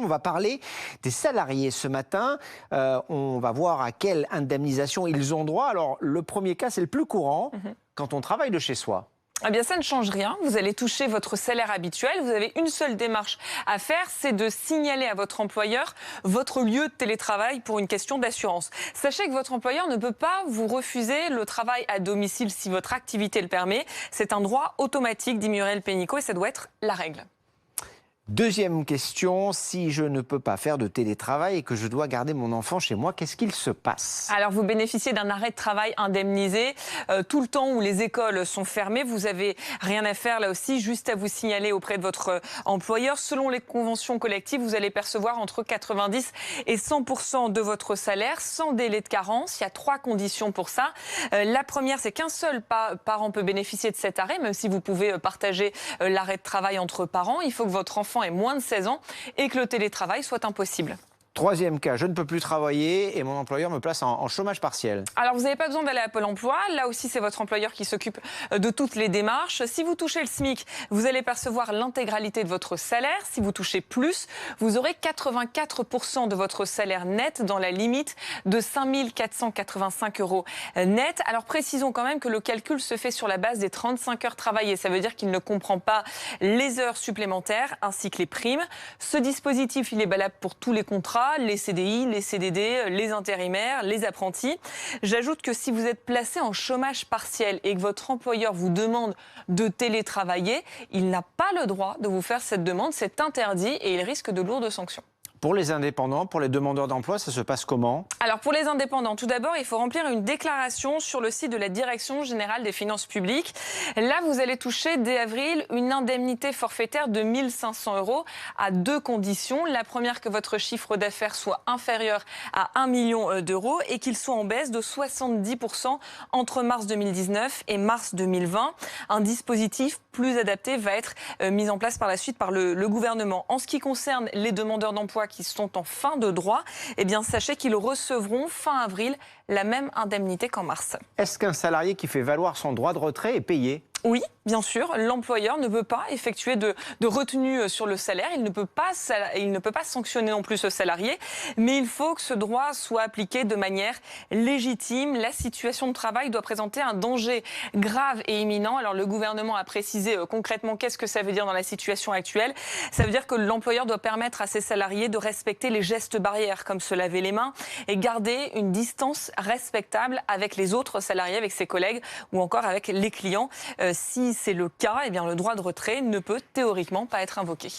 on va parler des salariés ce matin. On va voir à quelle indemnisation ils ont droit. Alors, le premier cas, c'est le plus courant, quand on travaille de chez soi. Eh bien, ça ne change rien. Vous allez toucher votre salaire habituel. Vous avez une seule démarche à faire, c'est de signaler à votre employeur votre lieu de télétravail pour une question d'assurance. Sachez que votre employeur ne peut pas vous refuser le travail à domicile si votre activité le permet. C'est un droit automatique, dit Muriel Pénicaud, et ça doit être la règle. Deuxième question, si je ne peux pas faire de télétravail et que je dois garder mon enfant chez moi, qu'est-ce qu'il se passe? Alors, vous bénéficiez d'un arrêt de travail indemnisé. Tout le temps où les écoles sont fermées, vous n'avez rien à faire là aussi, juste à vous signaler auprès de votre employeur. Selon les conventions collectives, vous allez percevoir entre 90 et 100% de votre salaire, sans délai de carence. Il y a 3 conditions pour ça. La première, c'est qu'un seul parent peut bénéficier de cet arrêt, même si vous pouvez partager l'arrêt de travail entre parents. Il faut que votre enfant ait moins de 16 ans et que le télétravail soit impossible. Troisième cas, je ne peux plus travailler et mon employeur me place en chômage partiel. Alors, vous n'avez pas besoin d'aller à Pôle emploi. Là aussi, c'est votre employeur qui s'occupe de toutes les démarches. Si vous touchez le SMIC, vous allez percevoir l'intégralité de votre salaire. Si vous touchez plus, vous aurez 84% de votre salaire net dans la limite de 5 485 € net. Alors, précisons quand même que le calcul se fait sur la base des 35 heures travaillées. Ça veut dire qu'il ne comprend pas les heures supplémentaires ainsi que les primes. Ce dispositif, il est valable pour tous les contrats, les CDI, les CDD, les intérimaires, les apprentis. J'ajoute que si vous êtes placé en chômage partiel et que votre employeur vous demande de télétravailler, il n'a pas le droit de vous faire cette demande, c'est interdit et il risque de lourdes sanctions. Pour les indépendants, pour les demandeurs d'emploi, ça se passe comment? Alors pour les indépendants, tout d'abord, il faut remplir une déclaration sur le site de la Direction générale des finances publiques. Là, vous allez toucher dès avril une indemnité forfaitaire de 1 500 € à 2 conditions. La première, que votre chiffre d'affaires soit inférieur à 1 million d'euros et qu'il soit en baisse de 70% entre mars 2019 et mars 2020. Un dispositif plus adapté va être mis en place par la suite par le gouvernement. En ce qui concerne les demandeurs d'emploi qui sont en fin de droit, eh bien, sachez qu'ils recevront fin avril la même indemnité qu'en mars. Est-ce qu'un salarié qui fait valoir son droit de retrait est payé? Oui, bien sûr, l'employeur ne peut pas effectuer de retenue sur le salaire, il ne peut pas sanctionner non plus ce salarié, mais il faut que ce droit soit appliqué de manière légitime. La situation de travail doit présenter un danger grave et imminent. Alors le gouvernement a précisé concrètement qu'est-ce que ça veut dire dans la situation actuelle. Ça veut dire que l'employeur doit permettre à ses salariés de respecter les gestes barrières, comme se laver les mains, et garder une distance respectable avec les autres salariés, avec ses collègues ou encore avec les clients. Si c'est le cas, eh bien, le droit de retrait ne peut théoriquement pas être invoqué.